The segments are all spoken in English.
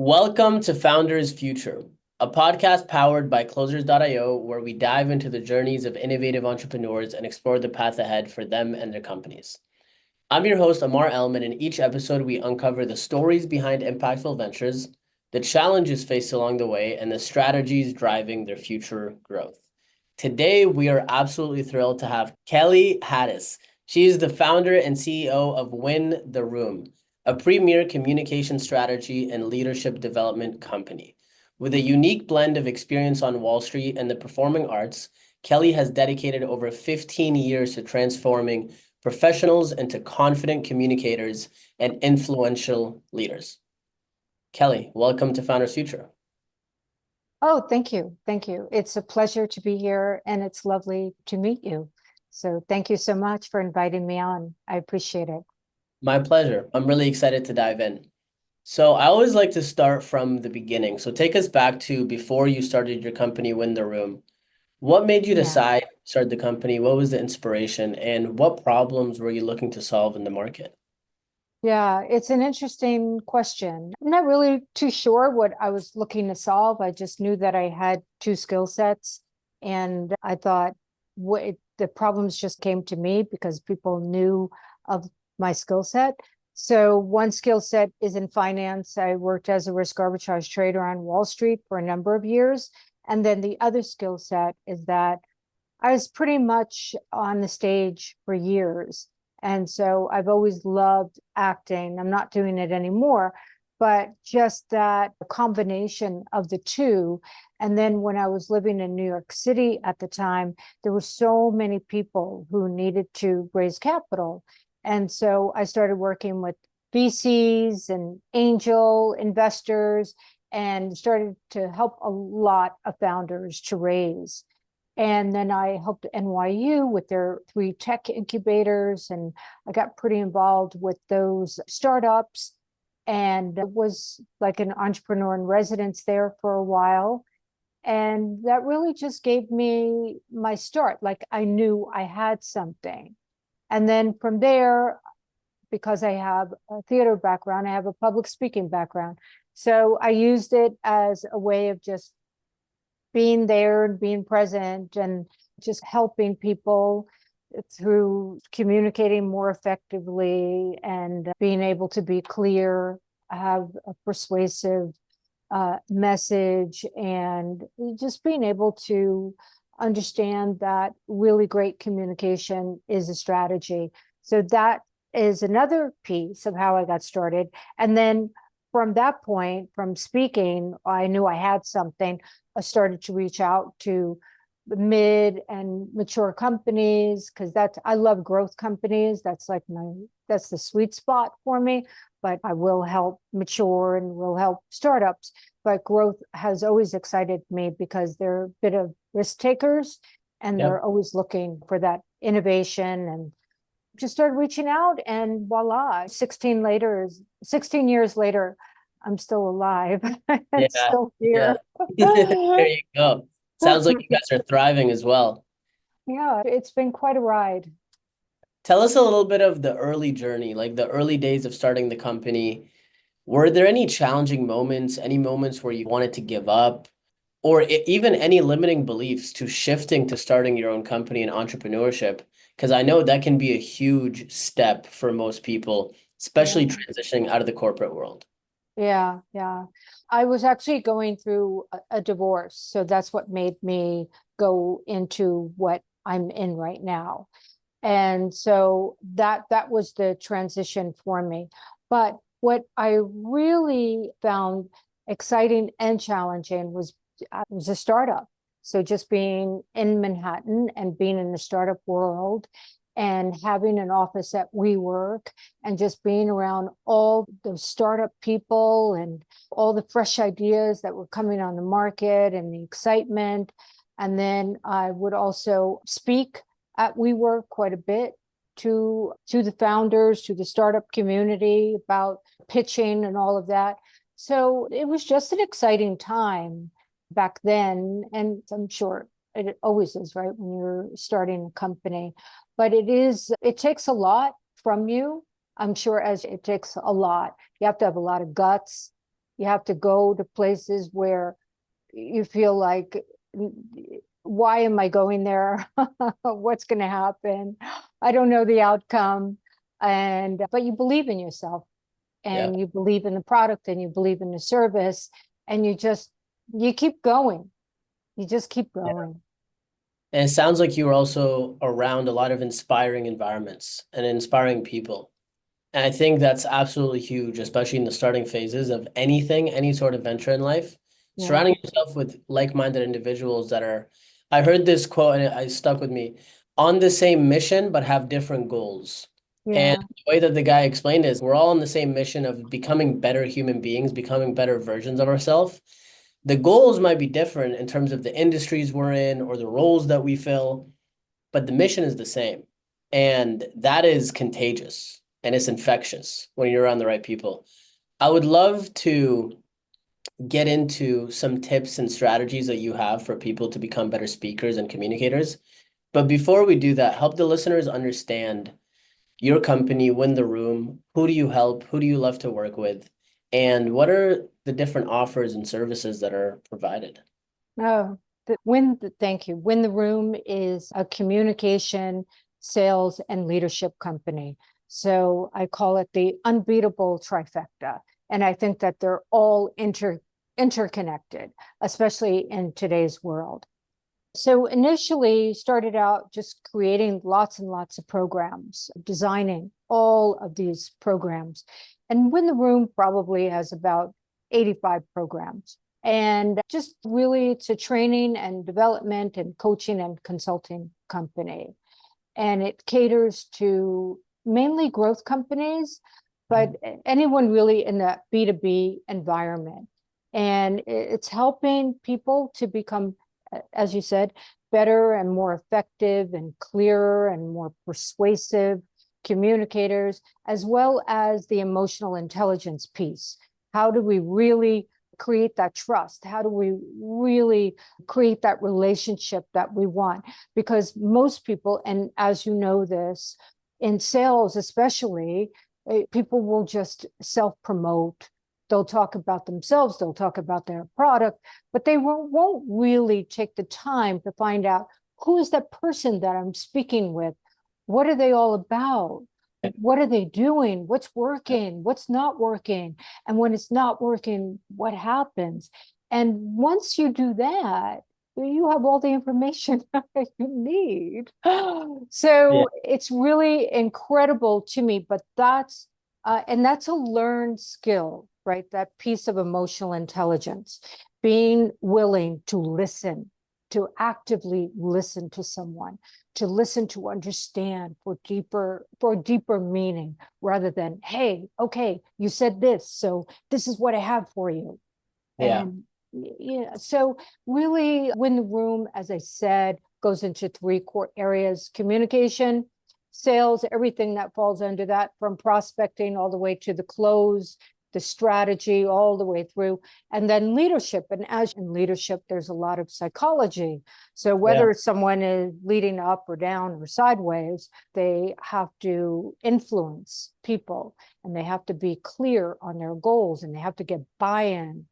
Welcome to Founders Future, a podcast powered by Closers.io, where we dive into the journeys of innovative entrepreneurs and explore the path ahead for them and their companies. I'm your host, Ammar, and in each episode, we uncover the stories behind impactful ventures, the challenges faced along the way, and the strategies driving their future growth. Today, we are absolutely thrilled to have Kelly Hadous. She is the founder and CEO of Win the Room, a premier communication strategy and leadership development company. With a unique blend of experience on Wall Street and the performing arts, Kelly has dedicated over 15 years to transforming professionals into confident communicators and influential leaders. Kelly, welcome to Founders Future. Oh, thank you. Thank you. It's a pleasure to be here and it's lovely to meet you. So thank you so much for inviting me on. I appreciate it. My pleasure. I'm really excited to dive in. So I always like to start from the beginning. So take us back to before you started your company, Win the Room. What made you Yeah. decide to start the company? What was the inspiration? And what problems were you looking to solve in the market? Yeah, it's an interesting question. I'm not really too sure what I was looking to solve. I just knew that I had two skill sets, and I thought the problems just came to me because people knew of my skill set. So one skill set is in finance. I worked as a risk arbitrage trader on Wall Street for a number of years. And then the other skill set is that I was pretty much on the stage for years. And so I've always loved acting. I'm not doing it anymore, but just that combination of the two. And then when I was living in New York City at the time, there were so many people who needed to raise capital. And so I started working with VCs and angel investors and started to help a lot of founders to raise. And then I helped NYU with their 3 tech incubators, and I got pretty involved with those startups and was like an entrepreneur in residence there for a while. And that really just gave me my start. Like I knew I had something. And then from there, because I have a theater background, I have a public speaking background. So I used it as a way of just being there and being present and just helping people through communicating more effectively and being able to be clear, have a persuasive message, and just being able to understand that really great communication is a strategy. So that is another piece of how I got started. And then from that point, from speaking, I knew I had something. I started to reach out to the mid and mature companies because I love growth companies. That's the sweet spot for me. But I will help mature and will help startups. But growth has always excited me because they're a bit of risk takers and they're Yep. always looking for that innovation, and just started reaching out, and voila, 16 years later, I'm still alive and Yeah. still Yeah. here. There you go. Sounds like you guys are thriving as well. Yeah, it's been quite a ride. Tell us a little bit of the early journey, like the early days of starting the company. Were there any challenging moments, any moments where you wanted to give up, or even any limiting beliefs to shifting to starting your own company and entrepreneurship? Because I know that can be a huge step for most people, especially Yeah. transitioning out of the corporate world. Yeah, yeah. I was actually going through a divorce, so that's what made me go into what I'm in right now. And so that was the transition for me. But what I really found exciting and challenging was a startup. So just being in Manhattan and being in the startup world and having an office at WeWork and just being around all the startup people and all the fresh ideas that were coming on the market and the excitement. And then I would also speak at WeWork quite a bit to the founders, to the startup community about pitching and all of that. So it was just an exciting time back then, and I'm sure it always is, right, when you're starting a company. But it takes a lot from you. I'm sure as it takes a lot. You have to have a lot of guts. You have to go to places where you feel like, why am I going there? What's going to happen? I don't know the outcome. But you believe in yourself, Yeah. and you believe in the product, and you believe in the service, and you keep going. You just keep going. And it sounds like you were also around a lot of inspiring environments and inspiring people. And I think that's absolutely huge, especially in the starting phases of anything, any sort of venture in life. Yeah. Surrounding yourself with like-minded individuals that are, I heard this quote and it stuck with me, on the same mission, but have different goals. And Yeah. the way that the guy explained is we're all on the same mission of becoming better human beings, becoming better versions of ourselves. The goals might be different in terms of the industries we're in or the roles that we fill, but the mission is the same. And that is contagious and it's infectious when you're around the right people. I would love to get into some tips and strategies that you have for people to become better speakers and communicators. But before we do that, help the listeners understand your company, Win the Room. Who do you help? Who do you love to work with? And what are the different offers and services that are provided? Oh, thank you. Win the Room is a communication, sales, and leadership company. So I call it the unbeatable trifecta. And I think that they're all interconnected, especially in today's world. So initially started out just creating lots and lots of programs, designing all of these programs. And Win the Room probably has about 85 programs. And just really, it's a training and development and coaching and consulting company. And it caters to mainly growth companies, but anyone really in the B2B environment. And it's helping people to become, as you said, better and more effective and clearer and more persuasive communicators, as well as the emotional intelligence piece. How do we really create that trust? How do we really create that relationship that we want? Because most people, and as you know this, in sales especially, people will just self-promote. They'll talk about themselves, they'll talk about their product, but they won't really take the time to find out, who is that person that I'm speaking with? What are they all about? What are they doing? What's working? What's not working? And when it's not working, what happens? And once you do that, you have all the information that you need. Yeah. So it's really incredible to me, but that's a learned skill, right? That piece of emotional intelligence, being willing to listen, to actively listen to someone, to listen, to understand for deeper meaning, rather than, hey, okay, you said this, so this is what I have for you. Yeah. And yeah, so really, Win the Room, as I said, goes into three core areas: communication, sales, everything that falls under that, from prospecting all the way to the close, the strategy, all the way through, and then leadership. And as in leadership, there's a lot of psychology. So Yeah. whether someone is leading up or down or sideways, they have to influence people, and they have to be clear on their goals, and they have to get buy-in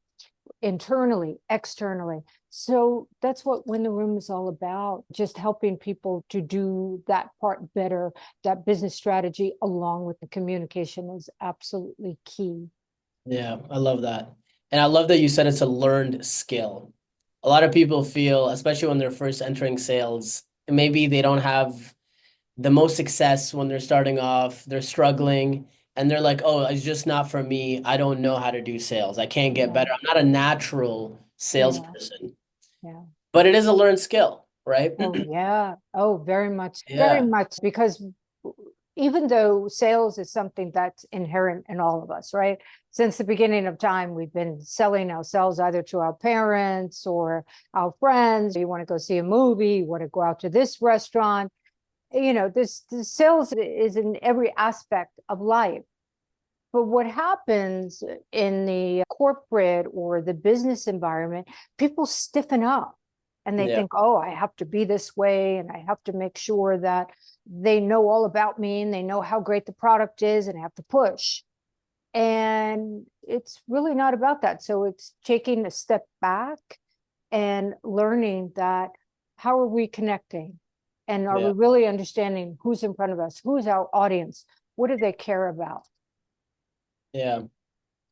internally, externally. So that's what Win the Room is all about, just helping people to do that part better. That business strategy along with the communication is absolutely key. Yeah, I love that. And I love that you said it's a learned skill. A lot of people feel, especially when they're first entering sales, maybe they don't have the most success when they're starting off, they're struggling, and they're like, oh, it's just not for me. I don't know how to do sales. I can't get Yeah, better. I'm not a natural yeah, salesperson, yeah. but it is a learned skill, right? Oh, yeah. Oh, very Yeah. much, because even though sales is something that's inherent in all of us, right? Since the beginning of time, we've been selling ourselves either to our parents or our friends. You want to go see a movie, you want to go out to this restaurant. This sales is in every aspect of life. But what happens in the corporate or the business environment, people stiffen up and they Yeah. think, oh, I have to be this way, and I have to make sure that they know all about me and they know how great the product is, and I have to push. And it's really not about that. So it's taking a step back and learning that how are we connecting? And are Yeah. we really understanding who's in front of us? Who's our audience? What do they care about? Yeah.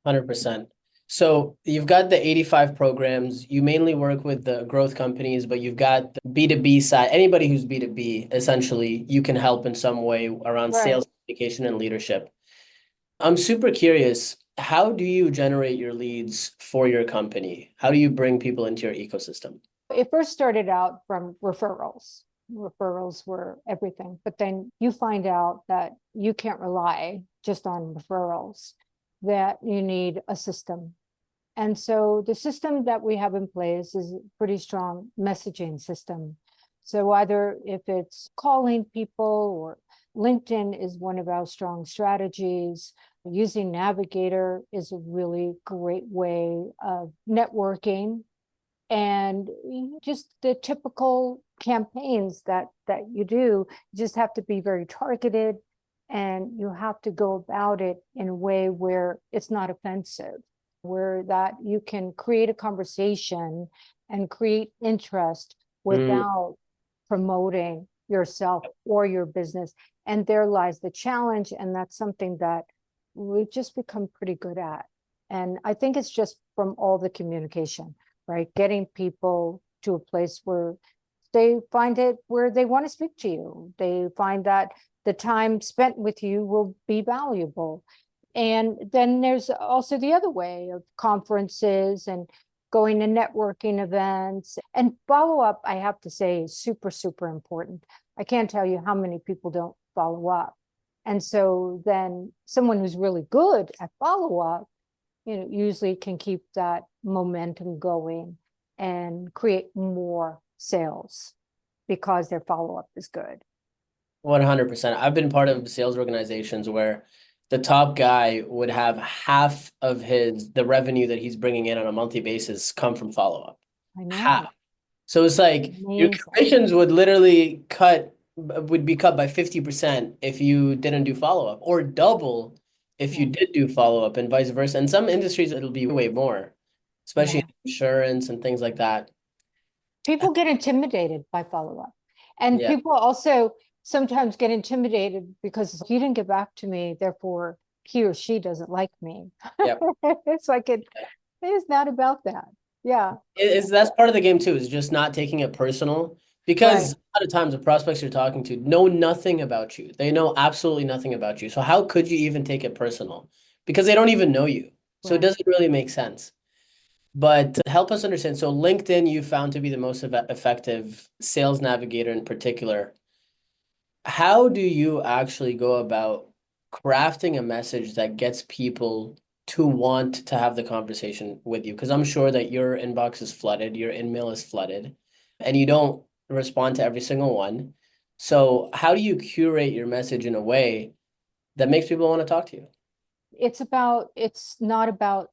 100%. So you've got the 85 programs. You mainly work with the growth companies, but you've got the B2B side. Anybody who's B2B, essentially, you can help in some way around Right. sales, communication, and leadership. I'm super curious, how do you generate your leads for your company? How do you bring people into your ecosystem? It first started out from referrals. Referrals were everything, but then you find out that you can't rely just on referrals, that you need a system. And so the system that we have in place is a pretty strong messaging system. So either if it's calling people or LinkedIn is one of our strong strategies. Using Navigator is a really great way of networking, and just the typical campaigns that you do, you just have to be very targeted, and you have to go about it in a way where it's not offensive, where that you can create a conversation and create interest Mm, without promoting yourself or your business. And there lies the challenge, and that's something that we've just become pretty good at. And I think it's just from all the communication, right? Getting people to a place where they find it, where they want to speak to you. They find that the time spent with you will be valuable. And then there's also the other way of conferences and going to networking events. And follow up, I have to say, is super, super important. I can't tell you how many people don't follow up. And so then someone who's really good at follow up, usually can keep that momentum going and create more sales because their follow-up is good. 100%. I've been part of sales organizations where the top guy would have half of the revenue that he's bringing in on a monthly basis come from follow-up. I know. Half. So it's like your Amazing. commissions would be cut by 50% if you didn't do follow-up, or double if you Yeah. did do follow-up, and vice versa. In some industries, it'll be way more, especially Yeah. insurance and things like that. People get intimidated by follow-up. And Yeah. people also sometimes get intimidated because you didn't get back to me, therefore he or she doesn't like me. Yep. It's like it is not about that. Yeah. That's part of the game too, is just not taking it personal. Right. Because a lot of times the prospects you're talking to know nothing about you. They know absolutely nothing about you. So how could you even take it personal? Because they don't even know you. So it Right. doesn't really make sense. But help us understand. So LinkedIn you found to be the most effective sales navigator in particular. How do you actually go about crafting a message that gets people to want to have the conversation with you? Because I'm sure that your inbox is flooded, your email is flooded, and you don't respond to every single one. So how do you curate your message in a way that makes people want to talk to you? It's not about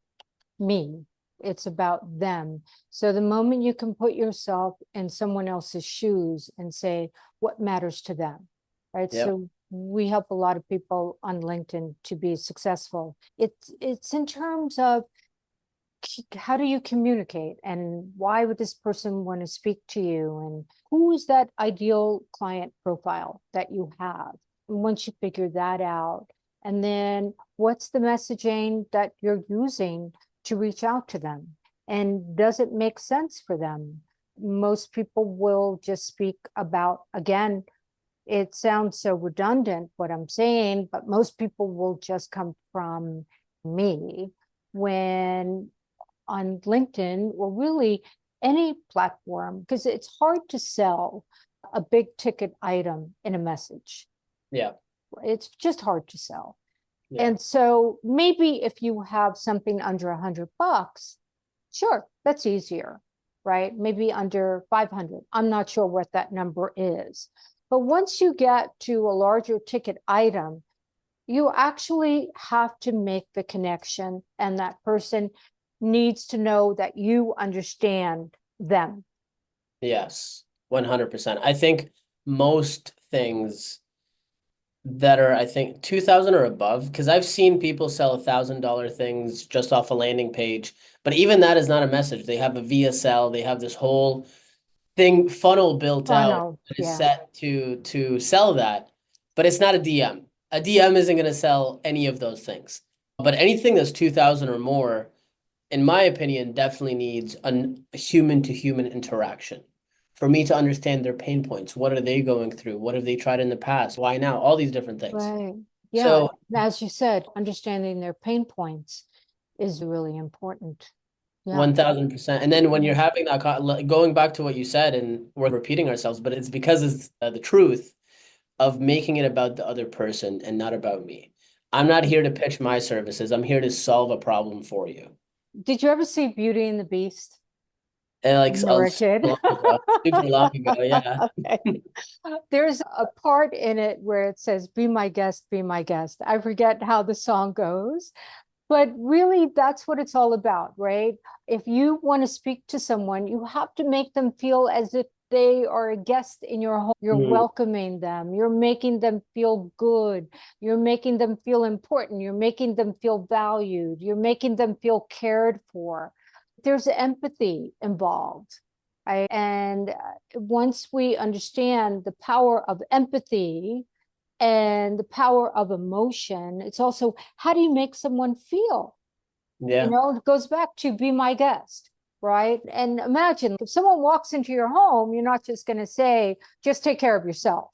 me, it's about them. So the moment you can put yourself in someone else's shoes and say what matters to them, right? Yep. So we help a lot of people on LinkedIn to be successful. It's in terms of how do you communicate, and why would this person want to speak to you, and who is that ideal client profile that you have. And once you figure that out, and then what's the messaging that you're using to reach out to them, and does it make sense for them? Most people will just speak about, again, it sounds so redundant what I'm saying, but most people will just come from me. When on LinkedIn, or really any platform, because it's hard to sell a big ticket item in a message. Yeah. It's just hard to sell. Yeah. And so maybe if you have something under $100, sure, that's easier, right? Maybe under 500. I'm not sure what that number is. But once you get to a larger ticket item, you actually have to make the connection, and that person needs to know that you understand them. Yes. 100%. I think most things that are, I think, 2,000 or above. Because I've seen people sell $1,000 things just off a landing page, but even that is not a message. They have a VSL, they have this whole thing funnel built Oh out no, that is yeah, set to sell that, but it's not a DM. A DM isn't going to sell any of those things. But anything that's 2,000 or more, in my opinion, definitely needs a human to human interaction for me to understand their pain points. What are they going through? What have they tried in the past? Why now? All these different things. right. Yeah, So as you said, understanding their pain points is really important. Yeah. 1,000%. And then when you're Yeah. having that, going back to what you said, and we're repeating ourselves, but it's because it's the truth of making it about the other person and not about me. I'm not here to pitch my services. I'm here to solve a problem for you. Did you ever see Beauty and the Beast And like when you were a super kid? long ago, super long ago, yeah. Okay. There's a part in it where it says, "Be my guest, be my guest." I forget how the song goes, but really that's what it's all about, right? If you want to speak to someone, you have to make them feel as if they are a guest in your home. You're Mm, welcoming them, you're making them feel good, you're making them feel important, you're making them feel valued, you're making them feel cared for. There's empathy involved. And once we understand the power of empathy and the power of emotion, it's also how do you make someone feel? yeah, It goes back to be my guest, right? And imagine if someone walks into your home, you're not just going to say, just take care of yourself,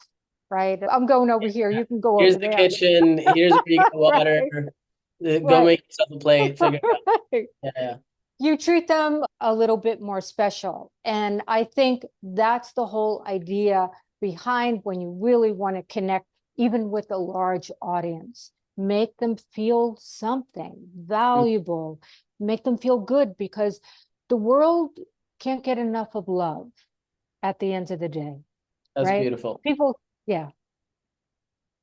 right? I'm going over here, you can go here's over the there. kitchen, here's where you get water, Right, go right, make yourself a plate, figure it out. right. Yeah, yeah. You treat them a little bit more special. And I think that's the whole idea behind when you really want to connect, even with a large audience. Make them feel something Mm, valuable, make them feel good because the world can't get enough of love at the end of the day, that's right? beautiful. People, yeah,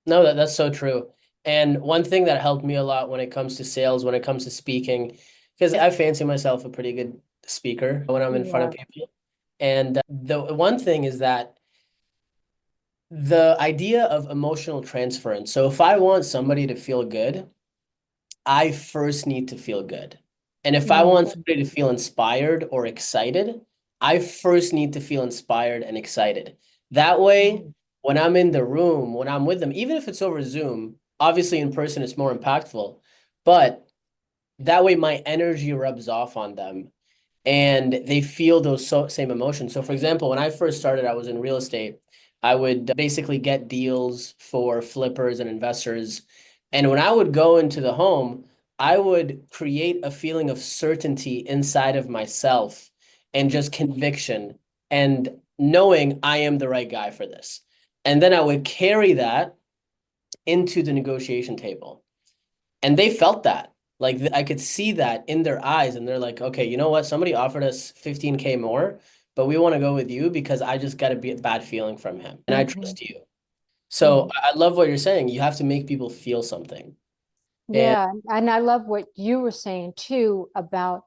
No, that's so true. And one thing that helped me a lot when it comes to sales, when it comes to speaking, because I fancy myself a pretty good speaker when I'm in you front of are. people. And the one thing is that the idea of emotional transference. So if I want somebody to feel good, I first need to feel good. And if I want Mhm. somebody to feel inspired or excited, I first need to feel inspired and excited. That way, when I'm in the room, when I'm with them, even if it's over Zoom, obviously in person it's more impactful, but that way my energy rubs off on them and they feel those same emotions. So, for example, when I first started, I was in real estate. I would basically get deals for flippers and investors. And when I would go into the home, I would create a feeling of certainty inside of myself and just conviction and knowing I am the right guy for this. And then I would carry that into the negotiation table. And they felt that. Like I could see that in their eyes, and they're like, okay, you know what? Somebody offered us 15K more, but we want to go with you because I just got a bad feeling from him, and I Mhm. trust you. So Mhm. I love what you're saying. You have to make people feel something. And Yeah, and I love what you were saying too about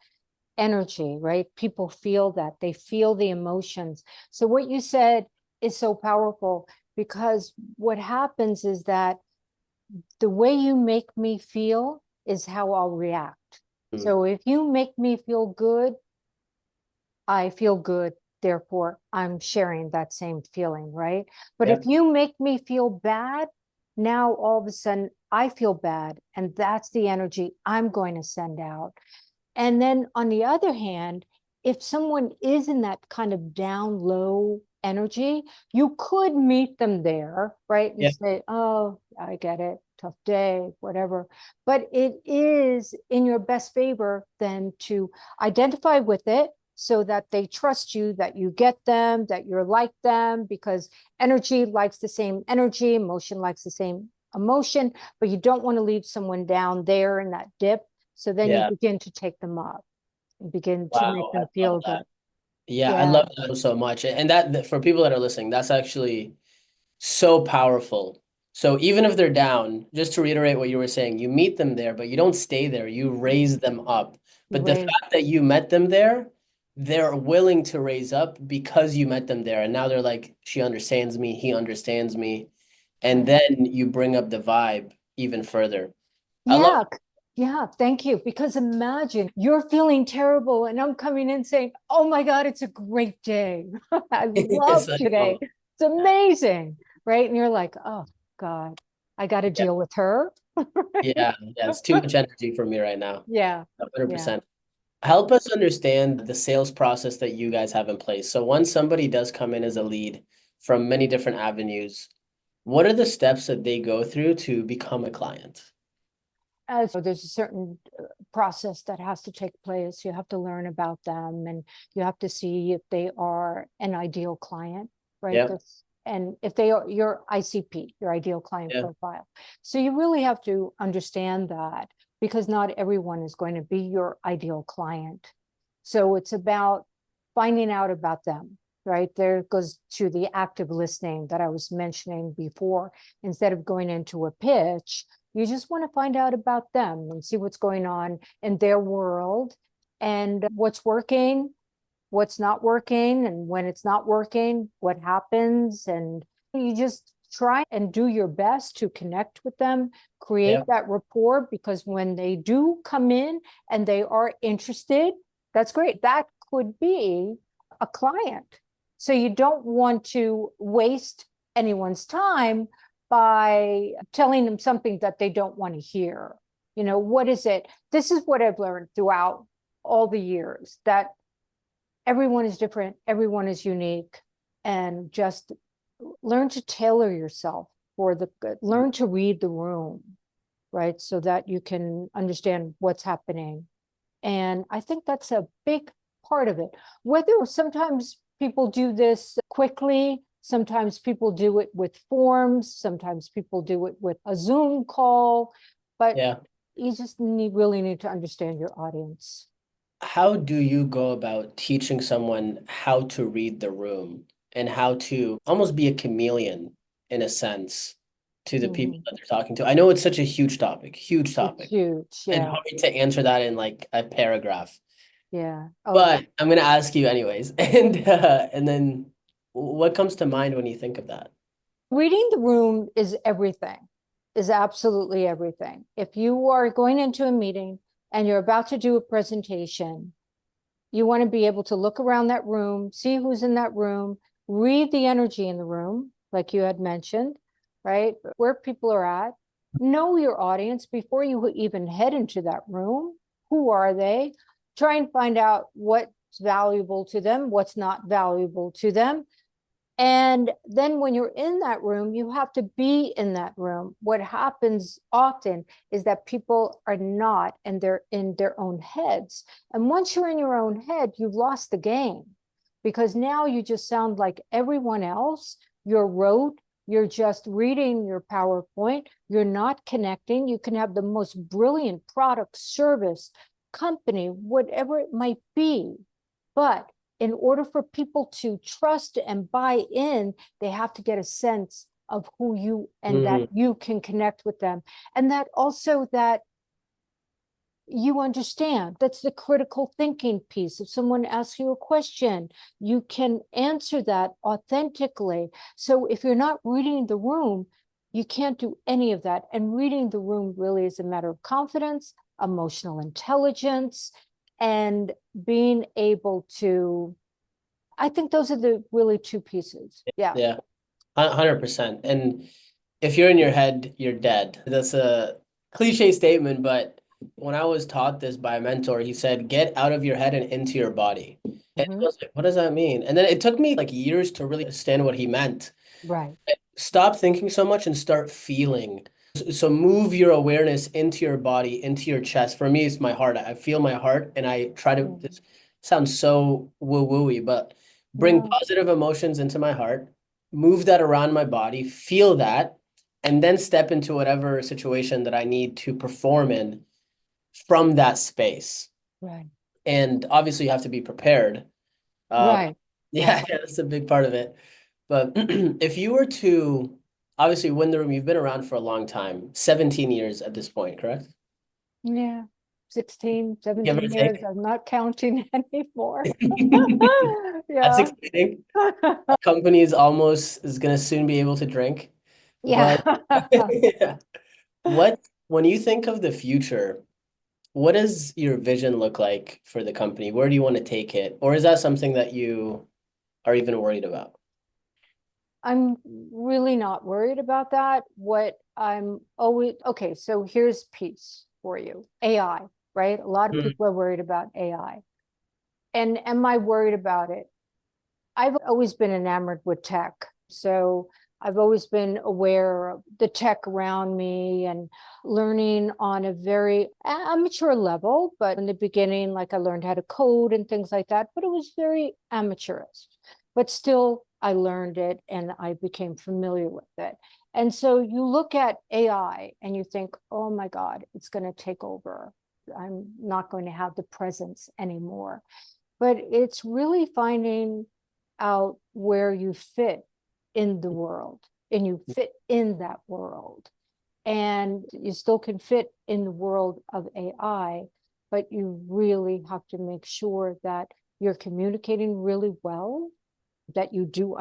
energy, right? People feel that, they feel the emotions. So, what you said is so powerful because what happens is that the way you make me feel is how I'll react. mm, So, if you make me feel good, I feel good. Therefore, I'm sharing that same feeling, right? But yeah, if you make me feel bad, now all of a sudden I feel bad. And that's the energy I'm going to send out. And then on the other hand, if someone is in that kind of down low energy, you could meet them there, right? And yeah, say, oh, I get it, tough day, whatever. But it is in your best favor then to identify with it so that they trust you, that you get them, that you're like them, because energy likes the same energy, emotion likes the same emotion, but you don't want to leave someone down there in that dip, so then you yeah. begin to take them up and begin to make Wow, I them love feel good. that. Yeah, I Yeah. love that so much. And for people that are listening, that's actually so powerful. So even if they're down, just to reiterate what you were saying, you meet them there, but you don't stay there. You raise them up. But the Right. fact that you met them there, they're willing to raise up because you met them there. And now they're like, she understands me, he understands me. and Right. then you bring up the vibe even further. I love Yeah. Yeah. Thank you. Because imagine you're feeling terrible and I'm coming in saying, oh my God, it's a great day. I love Yes, I today. know. It's amazing. Right. And you're like, oh God, I got to Yeah, deal with her. yeah, yeah. It's too much energy for me right now. Yeah. Yeah. 100%. Help us understand the sales process that you guys have in place. So once somebody does come in as a lead from many different avenues, what are the steps that they go through to become a client? So there's a certain process that has to take place. You have to learn about them and you have to see if they are an ideal client, right? Yeah, That's, and if they are your ICP, your ideal client yeah, profile. So you really have to understand that because not everyone is going to be your ideal client. So it's about finding out about them, right? There goes to the active listening that I was mentioning before. Instead of going into a pitch, you just want to find out about them and see what's going on in their world and what's working, what's not working, and when it's not working, what happens. And you just try and do your best to connect with them, create yeah, that rapport, because when they do come in and they are interested, that's great. That could be a client. So you don't want to waste anyone's time by telling them something that they don't want to hear. You know, what is it? This is what I've learned throughout all the years, that everyone is different, everyone is unique, and just learn to tailor yourself for the good. Learn to read the room, right? So that you can understand what's happening. And I think that's a big part of it. Whether sometimes people do this quickly, sometimes people do it with forms, sometimes people do it with a Zoom call, but yeah. you just really need to understand your audience. How do you go about teaching someone how to read the room and how to almost be a chameleon in a sense to the people Mhm. that they're talking to? I know it's such a huge It's topic, huge. and Yeah. hard to answer that in like a paragraph. Yeah. Oh, But I'm gonna ask you anyways, and then what comes to mind when you think of that? reading the room is everything, is absolutely everything. If you are going into a meeting and you're about to do a presentation, you want to be able to look around that room, see who's in that room, read the energy in the room, like you had mentioned, right? Where people are at, know your audience before you even head into that room. Who are they? Try and find out what's valuable to them, what's not valuable to them. And then when you're in that room, you have to be in that room. What happens often is that people are not, and they're in their own heads. And once you're in your own head, you've lost the game because now you just sound like everyone else. You're rote. You're just reading your PowerPoint. You're not connecting. You can have the most brilliant product, service, company, whatever it might be. But in order for people to trust and buy in, they have to get a sense of who you and that Mm, you can connect with them. And that also that you understand. That's the critical thinking piece. If someone asks you a question, you can answer that authentically. So if you're not reading the room, you can't do any of that. And reading the room really is a matter of confidence, emotional intelligence, and being able to, I think those are the really two pieces. Yeah. yeah, 100%. And if you're in your head, you're dead. That's a cliche statement, but when I was taught this by a mentor, he said, get out of your head and into your body. And I Mhm. was like, what does that mean? And then it took me like years to really understand what he meant. Right. Stop thinking so much and start feeling. So move your awareness into your body, into your chest. For me, it's my heart. I feel my heart and I try to, Mhm. this sounds so woo-wooey, but bring No. positive emotions into my heart, move that around my body, feel that, and then step into whatever situation that I need to perform in from that space. Right. And obviously you have to be prepared. Uh, Right. yeah, Yeah. yeah, that's a big part of it. But if you were to obviously win the room, you've been around for a long time, 17 years at this point, correct? Yeah. 16, Give or 17 years. take. I'm not counting anymore. That's Yeah. exciting. Companies almost is going to soon be able to drink. But Yeah. what, when you think of the future, what does your vision look like for the company? Where do you want to take it? Or is that something that you are even worried about? I'm really not worried about that. What I'm always, okay, so here's piece for you. AI, right? A lot of Mm, people are worried about AI. And am I worried about it? I've always been enamored with tech. So I've always been aware of the tech around me and learning on a very amateur level. But in the beginning, like I learned how to code and things like that, but it was very amateurish. But still, I learned it and I became familiar with it. And so you look at AI and you think, oh my God, it's going to take over. I'm not going to have the presence anymore. But it's really finding out where you fit in the world and you fit in that world. And you still can fit in the world of AI, but you really have to make sure that you're communicating really well, that you do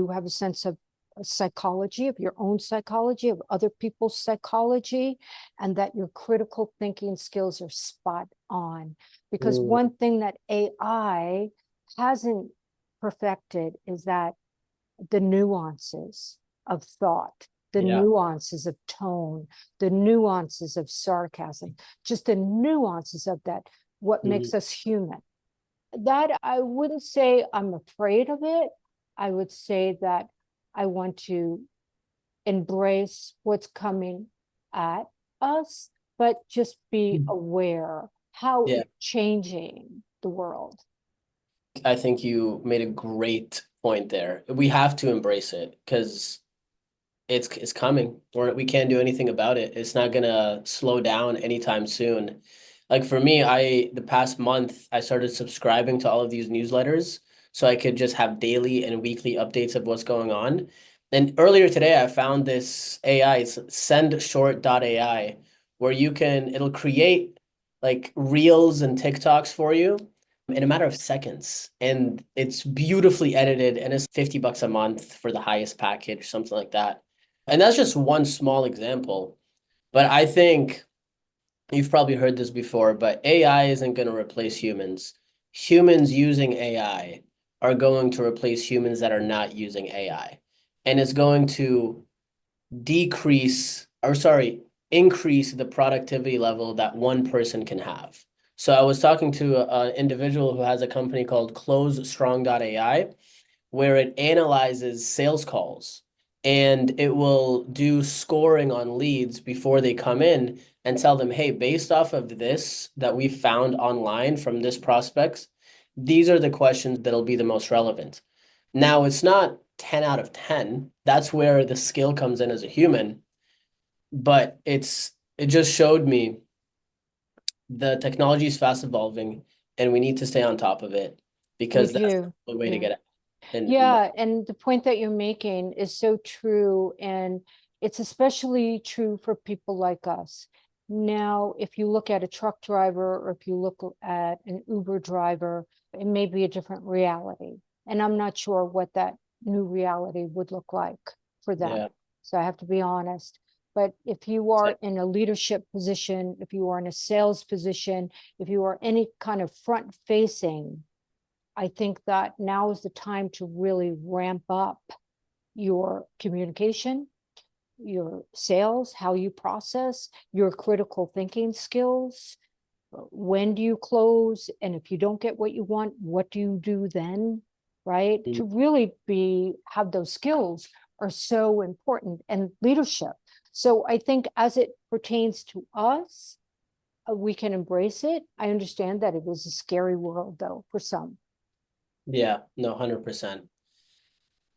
have a sense of psychology, of your own psychology, of other people's psychology, and that your critical thinking skills are spot on. Because mm, one thing that AI hasn't perfected is that the nuances of thought, the yeah. nuances of tone, the nuances of sarcasm, just the nuances of that, what Mhm. makes us human. That I wouldn't say I'm afraid of it. I would say that I want to embrace what's coming at us, but just be aware how Yeah, it's changing the world. I think you made a great point there. We have to embrace it because it's coming. We can't do anything about it. It's not gonna slow down anytime soon. Like for me, the past month I started subscribing to all of these newsletters so I could just have daily and weekly updates of what's going on. And earlier today I found this AI, it's sendshort.ai, where it'll create like reels and TikToks for you in a matter of seconds. And it's beautifully edited and it's $50 a month for the highest package, something like that. And that's just one small example. But I think you've probably heard this before, but AI isn't going to replace humans. Humans using AI are going to replace humans that are not using AI. And it's going to decrease, or sorry, increase the productivity level that one person can have. So I was talking to an individual who has a company called CloseStrong.ai, where it analyzes sales calls and it will do scoring on leads before they come in and tell them, hey, based off of this that we found online from this prospects, these are the questions that'll be the most relevant. Now, it's not 10 out of 10. That's where the skill comes in as a human, but it just showed me the technology is fast evolving and we need to stay on top of it We because that's do. the way to Yeah. get it. And Yeah, and the point that you're making is so true, and it's especially true for people like us. Now, if you look at a truck driver or if you look at an Uber driver, it may be a different reality. And I'm not sure what that new reality would look like for them. yeah. So I have to be honest. But if you are in a leadership position, if you are in a sales position, if you are any kind of front facing, I think that now is the time to really ramp up your communication, your sales, how you process, your critical thinking skills. When do you close? And if you don't get what you want, what do you do then? Right? To really have those skills are so important, and leadership. So I think as it pertains to us, we can embrace it. I understand that it is a scary world, though, for some. Yeah, no, 100%.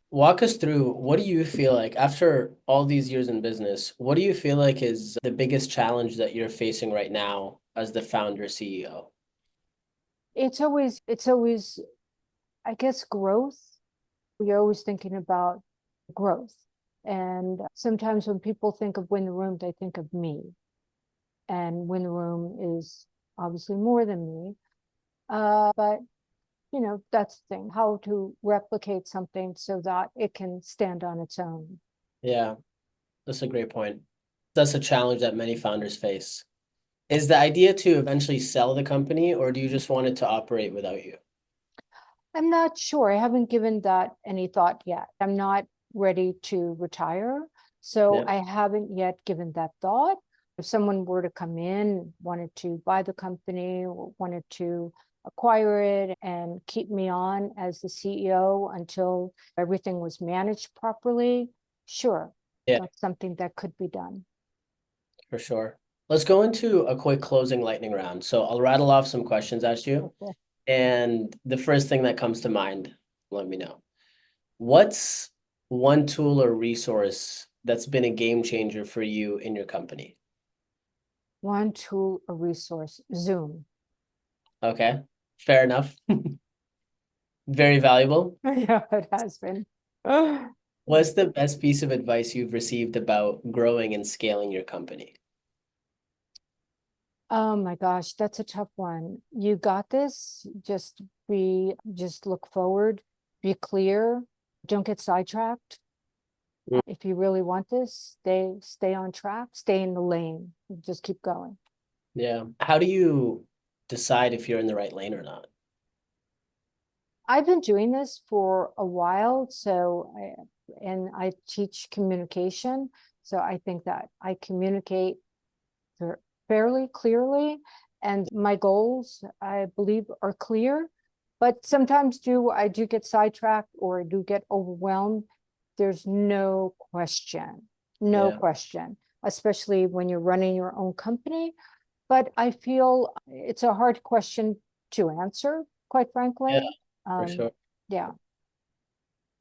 Walk us through, what do you feel like after all these years in business, what do you feel like is the biggest challenge that you're facing right now as the founder CEO? It's always, I guess, growth. You're always thinking about growth. And sometimes when people think of win the room, they think of me. And win the room is obviously more than me. But that's the thing, how to replicate something so that it can stand on its own. Yeah. That's a great point. That's a challenge that many founders face. Is the idea to eventually sell the company, or do you just want it to operate without you? I'm not sure. I haven't given that any thought yet. I'm not ready to retire, so Yeah. I haven't yet given that thought. If someone were to come in, wanted to buy the company, or wanted to acquire it and keep me on as the CEO until everything was managed properly, sure, Yeah, that's something that could be done. for sure. Let's go into a quick closing lightning round. So I'll rattle off some questions at you, Okay. and the first thing that comes to mind, let me know. What's one tool or resource that's been a game changer for you in your company? One tool, a resource, Zoom. Okay, fair enough. Very valuable. Yeah, it has been. What's the best piece of advice you've received about growing and scaling your company? Oh my gosh, that's a tough one. You got this. Just look forward, be clear, don't get sidetracked. Mm, If you really want this, stay on track, stay in the lane, just keep going. yeah. How do you decide if you're in the right lane or not? I've been doing this for a while, and I teach communication. So I think that I communicate fairly clearly, and my goals, I believe, are clear. But sometimes I do get sidetracked or I do get overwhelmed. There's no question, no Yeah, question, especially when you're running your own company. But I feel it's a hard question to answer, quite yeah, frankly. for Um, sure. yeah.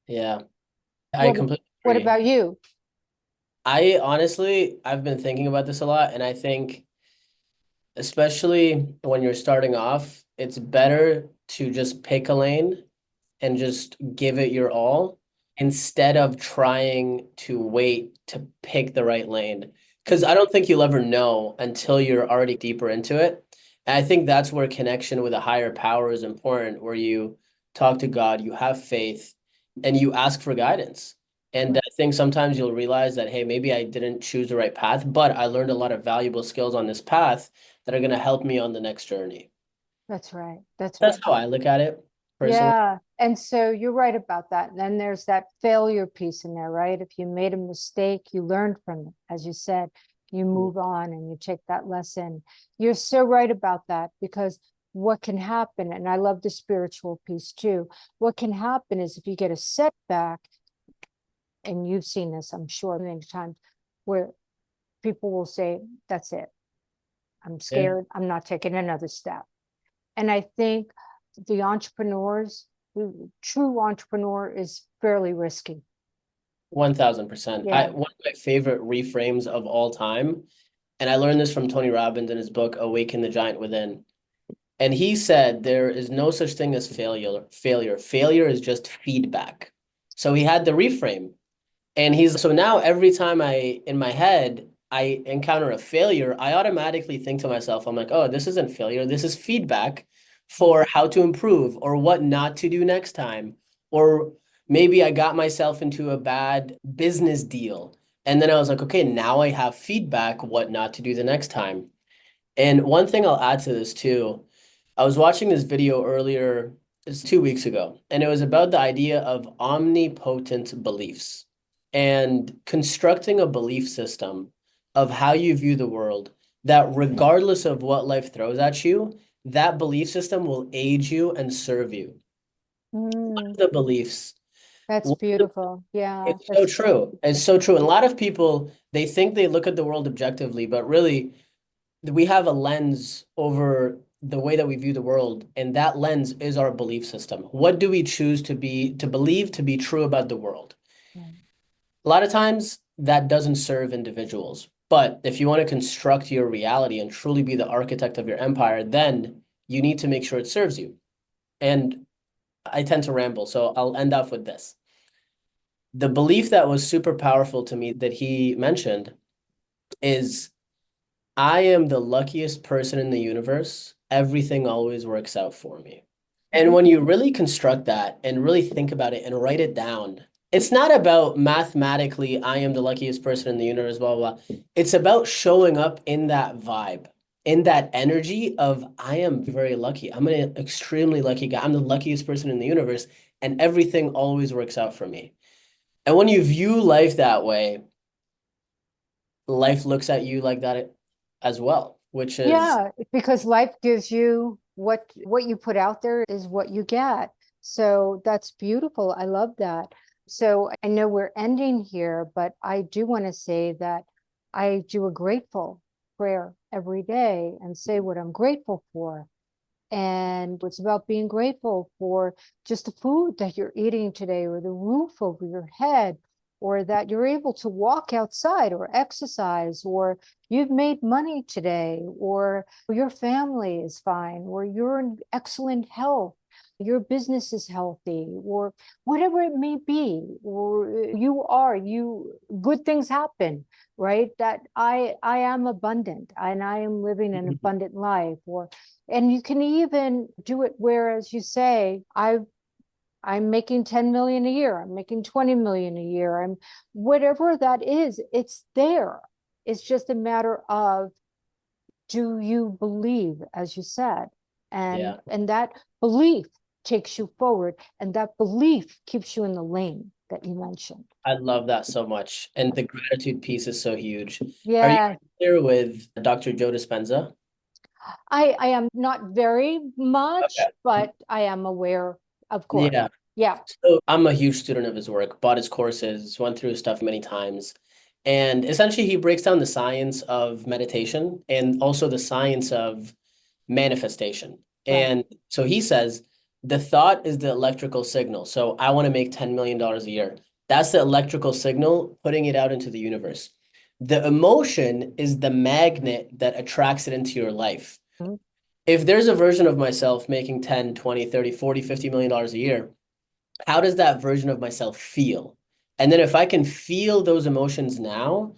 Yeah, I What completely what agree. about you? I honestly, I've been thinking about this a lot, and I think especially when you're starting off, it's better to just pick a lane and just give it your all instead of trying to wait to pick the right lane. Because I don't think you'll ever know until you're already deeper into it. And I think that's where connection with a higher power is important, where you talk to God, you have faith, and you ask for guidance. And I think sometimes you'll realize that, hey, maybe I didn't choose the right path, but I learned a lot of valuable skills on this path that are going to help me on the next journey. That's right. That's That's right. how I look at it personally. Yeah. And so you're right about that. And then there's that failure piece in there, right? If you made a mistake, you learn from it. As you said, you move on and you take that lesson. You're so right about that, because what can happen, and I love the spiritual piece too. What can happen is if you get a setback, and you've seen this, I'm sure, many times, where people will say, that's it. I'm Yeah, scared. I'm not taking another step. And I think the entrepreneurs, the true entrepreneur is fairly risky. 1000%. Yeah. One of my favorite reframes of all time, and I learned this from Tony Robbins in his book Awaken the Giant Within. And he said there is no such thing as failure. Failure is just feedback. So he had the reframe. And he's so now every time in my head I encounter a failure, I automatically think to myself, I'm like, oh, this isn't failure. This is feedback for how to improve or what not to do next time. Or maybe I got myself into a bad business deal. And then I was like, okay, now I have feedback what not to do the next time. And one thing I'll add to this too, I was watching this video earlier, it's 2 weeks ago, and it was about the idea of omnipotent beliefs and constructing a belief system of how you view the world that regardless of what life throws at you, that belief system will aid you and serve you. Mm, The beliefs. that's beautiful. Yeah, It's so that's true. It's so true. And a lot of people, they think they look at the world objectively, but really we have a lens over the way that we view the world, and that lens is our belief system. What do we choose to believe to be true about the world? A lot of times that doesn't serve individuals. But if you want to construct your reality and truly be the architect of your empire, then you need to make sure it serves you. And I tend to ramble, so I'll end off with this. The belief that was super powerful to me that he mentioned is I am the luckiest person in the universe. Everything always works out for me. And when you really construct that and really think about it and write it down, it's not about mathematically, I am the luckiest person in the universe, blah, blah, blah. It's about showing up in that vibe, in that energy of, I am very lucky. I'm an extremely lucky guy. I'm the luckiest person in the universe, and everything always works out for me. And when you view life that way, life looks at you like that as well, which is, Yeah, because life gives you what you put out there is what you get. So that's beautiful. I love that. So I know we're ending here, but I do want to say that I do a grateful prayer every day and say what I'm grateful for. And it's about being grateful for just the food that you're eating today, or the roof over your head, or that you're able to walk outside or exercise, or you've made money today, or your family is fine, or you're in excellent health, your business is healthy, or whatever it may be, or you good things happen, right? That I am abundant and I am living an abundant life. Or and you can even do it where, as you say, I'm making 10 million a year, I'm making 20 million a year, I'm whatever that is, it's there. It's just a matter of, do you believe, as you said, yeah, and that belief takes you forward, and that belief keeps you in the lane that you mentioned. I love that so much. And the gratitude piece is so huge. Are you Yeah, familiar with Dr. Joe Dispenza? I am not very much, Okay. but I am aware, of course. Yeah. Yeah. So I'm a huge student of his work, bought his courses, went through his stuff many times. And essentially, he breaks down the science of meditation and also the science of manifestation. Right. And so he says the thought is the electrical signal. So I want to make $10 million a year. That's the electrical signal, putting it out into the universe. The emotion is the magnet that attracts it into your life. Mhm. If there's a version of myself making 10, 20, 30, 40, $50 million a year, how does that version of myself feel? And then if I can feel those emotions now,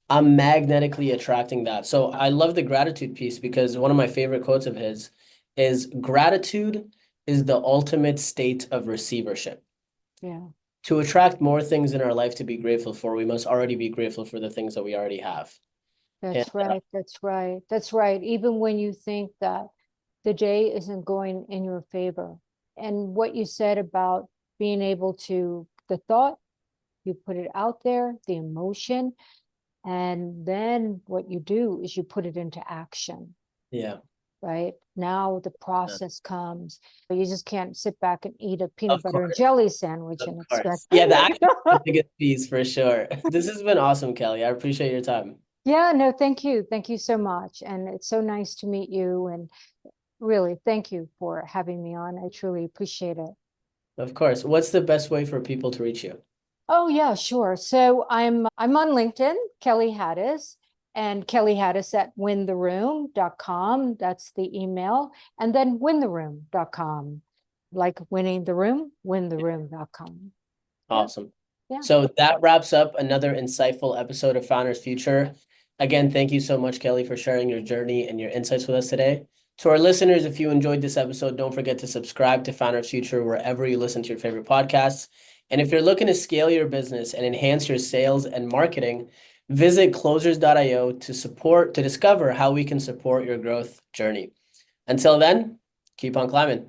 I'm magnetically attracting that. So I love the gratitude piece because one of my favorite quotes of his is gratitude is the ultimate state of receivership. Yeah. To attract more things in our life to be grateful for, we must already be grateful for the things that we already have. And That's right. That's right. That's right. Even when you think that the day isn't going in your favor. And what you said about being able to, the thought, you put it out there, the emotion, and then what you do is you put it into action, yeah, right? Now the process comes. You just can't sit back and eat a peanut of butter and course, jelly sandwich of and expect. course. Yeah, the action is the biggest piece for sure. This has been awesome, Kelly. I appreciate your time. Yeah, no, thank you. Thank you so much. And it's so nice to meet you. And really, thank you for having me on. I truly appreciate it. Of course. What's the best way for people to reach you? Oh yeah, sure. So I'm on LinkedIn, Kelly Hadous, and Kelly Hadous at wintheroom.com. That's the email. And then wintheroom.com. Like winning the room, wintheroom.com. Yeah, Awesome. yeah. So that wraps up another insightful episode of Founders Future. Again, thank you so much, Kelly, for sharing your journey and your insights with us today. To our listeners, if you enjoyed this episode, don't forget to subscribe to Founders Future wherever you listen to your favorite podcasts. And if you're looking to scale your business and enhance your sales and marketing, visit closers.io to discover how we can support your growth journey. Until then, keep on climbing.